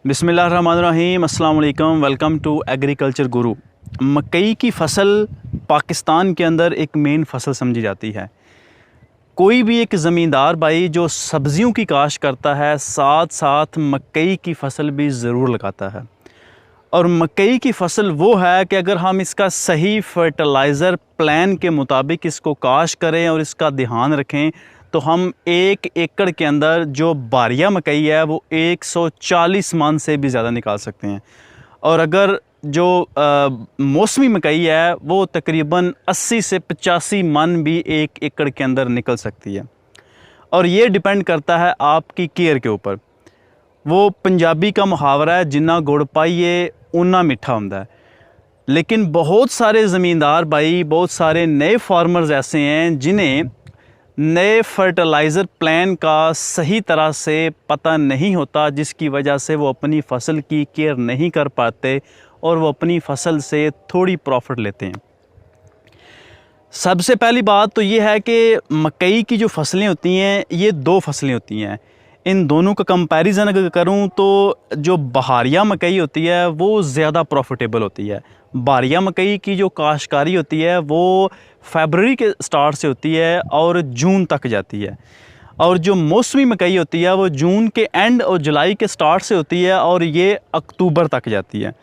बिस्मिल्लाहिर्रहमानिर्रहीम, अस्सलाम वालेकुम। वेलकम टू एग्रीकल्चर गुरु। मकई की फ़सल पाकिस्तान के अंदर एक मेन फ़सल समझी जाती है। कोई भी एक ज़मींदार भाई जो सब्ज़ियों की काश्त करता है, साथ साथ मकई की फ़सल भी ज़रूर लगाता है। और मकई की फ़सल वो है कि अगर हम इसका सही फर्टिलाइज़र प्लान के मुताबिक इसको काश्त करें और इसका ध्यान रखें तो हम 1 एकड़ के अंदर जो बारिया मकई है वो 140 मन से भी ज़्यादा निकाल सकते हैं। और अगर जो मौसमी मकई है वो तकरीबन 80 से 85 मन भी 1 एकड़ के अंदर निकल सकती है। और ये डिपेंड करता है आपकी केयर के ऊपर। वो पंजाबी का मुहावरा है, जिन्ना गुड़ पाइए उन्ना मिठा होता है। लेकिन बहुत सारे ज़मींदार भाई, बहुत सारे नए फार्मर्स ऐसे हैं जिन्हें नए फर्टिलाइज़र प्लान का सही तरह से पता नहीं होता, जिसकी वजह से वो अपनी फ़सल की केयर नहीं कर पाते और वो अपनी फ़सल से थोड़ी प्रॉफिट लेते हैं। सबसे पहली बात तो ये है कि मकई की जो फसलें होती हैं ये 2 फसलें होती हैं। इन दोनों का कंपैरिजन अगर करूं तो जो बहारिया मकई होती है वो ज़्यादा प्रॉफिटेबल होती है। बहारिया मकई की जो काश्तकारी होती है वो फरवरी के स्टार्ट से होती है और जून तक जाती है। और जो मौसमी मकई होती है वो जून के एंड और जुलाई के स्टार्ट से होती है और ये अक्टूबर तक जाती है।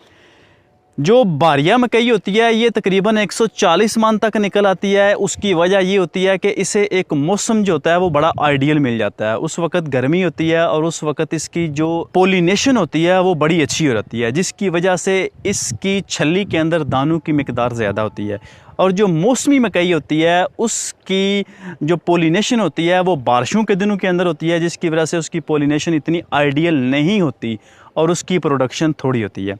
जो बारिया मकई होती है ये तकरीबन 140 मन तक निकल आती है। उसकी वजह ये होती है कि इसे एक मौसम जो होता है वो बड़ा आइडियल मिल जाता है। उस वक़्त गर्मी होती है और उस वक़्त इसकी जो पोलिनेशन होती है वो बड़ी अच्छी हो जाती है, जिसकी वजह से इसकी छल्ली के अंदर दानों की मिकदार ज़्यादा होती है। और जो मौसमी मकई होती है उसकी जो पोलिनेशन होती है वो बारिशों के दिनों के अंदर होती है, जिसकी वजह से उसकी पोलिनेशन इतनी आइडियल नहीं होती और उसकी प्रोडक्शन थोड़ी होती है।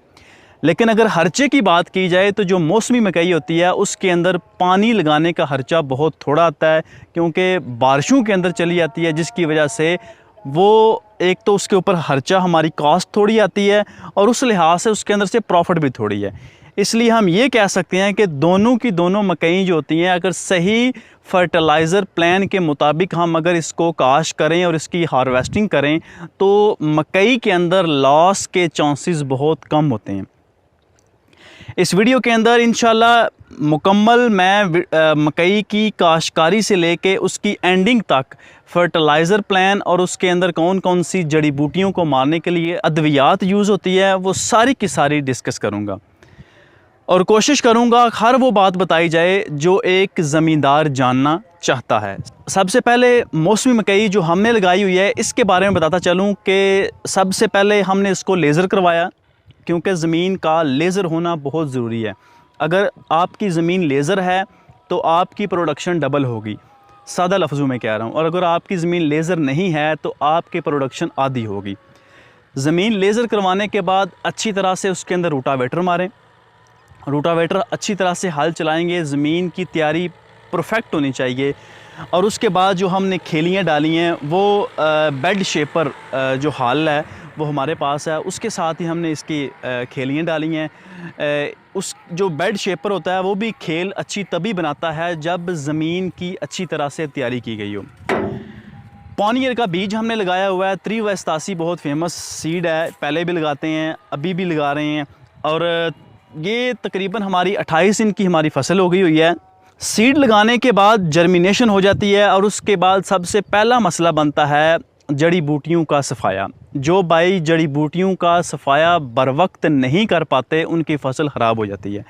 लेकिन अगर खर्चे की बात की जाए तो जो मौसमी मकई होती है उसके अंदर पानी लगाने का खर्चा बहुत थोड़ा आता है, क्योंकि बारिशों के अंदर चली जाती है, जिसकी वजह से वो एक तो उसके ऊपर खर्चा हमारी कॉस्ट थोड़ी आती है और उस लिहाज से उसके अंदर से प्रॉफिट भी थोड़ी है। इसलिए हम ये कह सकते हैं कि दोनों की दोनों मकई जो होती हैं अगर सही फर्टिलाइज़र प्लान के मुताबिक हम अगर इसको काश्त करें और इसकी हार्वेस्टिंग करें तो मकई के अंदर लॉस के चांसेस बहुत कम होते हैं। इस वीडियो के अंदर इंशाल्लाह मुकम्मल मैं मकई की काश्तकारी से लेके उसकी एंडिंग तक फर्टिलाइज़र प्लान और उसके अंदर कौन कौन सी जड़ी बूटियों को मारने के लिए अद्वियात यूज़ होती है वो सारी की सारी डिस्कस करूँगा। और कोशिश करूँगा हर वो बात बताई जाए जो एक ज़मींदार जानना चाहता है। सबसे पहले मौसमी मकई जो हमने लगाई हुई है इसके बारे में बताता चलूँ कि सबसे पहले हमने इसको लेज़र करवाया, क्योंकि ज़मीन का लेज़र होना बहुत ज़रूरी है। अगर आपकी ज़मीन लेज़र है तो आपकी प्रोडक्शन डबल होगी, सादा लफ्ज़ों में कह रहा हूँ। और अगर आपकी ज़मीन लेज़र नहीं है तो आपकी प्रोडक्शन आधी होगी। ज़मीन लेज़र करवाने के बाद अच्छी तरह से उसके अंदर रूटावेटर मारें। रूटावेटर अच्छी तरह से हल चलाएंगे, ज़मीन की तैयारी परफेक्ट होनी चाहिए। और उसके बाद जो हमने खेलियाँ डाली हैं वो बेड शेपर जो हल है वो हमारे पास है, उसके साथ ही हमने इसकी खेलियाँ डाली हैं। उस जो बेड शेपर होता है वो भी खेल अच्छी तभी बनाता है जब ज़मीन की अच्छी तरह से तैयारी की गई हो। पॉनियर का बीज हमने लगाया हुआ है। 387 बहुत फेमस सीड है, पहले भी लगाते हैं, अभी भी लगा रहे हैं। और ये तकरीबन हमारी 28 दिन की हमारी फसल हो गई हुई है। सीड लगाने के बाद जर्मिनेशन हो जाती है और उसके बाद सबसे पहला मसला बनता है जड़ी बूटियों का सफाया। जो भाई जड़ी बूटियों का सफाया बर वक्त नहीं कर पाते उनकी फसल ख़राब हो जाती है।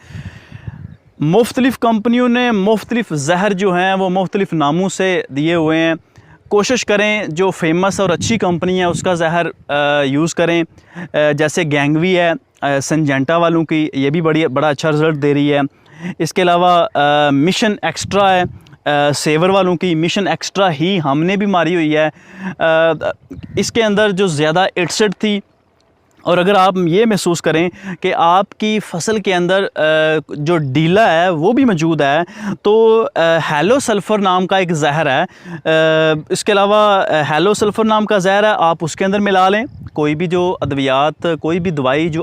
मुख्तलिफ़ कंपनियों ने मुख्तलिफ़ जहर जो हैं वो मुख्तलिफ़ नामों से दिए हुए हैं। कोशिश करें जो फेमस और अच्छी कंपनी है उसका जहर यूज़ करें, जैसे गैंगवी है संजेंटा वालों की, ये भी बड़ा अच्छा रिज़ल्ट दे रही है। इसके अलावा मिशन एक्स्ट्रा है सेवर वालों की, मिशन एक्स्ट्रा ही हमने भी मारी हुई है। इसके अंदर जो ज़्यादा एडसेट थी। और अगर आप ये महसूस करें कि आपकी फ़सल के अंदर जो डीला है वो भी मौजूद है तो हेलो सल्फ़र नाम का एक जहर है। इसके अलावा हेलो सल्फ़र नाम का जहर है, आप उसके अंदर मिला लें। कोई भी जो अद्वियात, कोई भी दवाई जो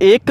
1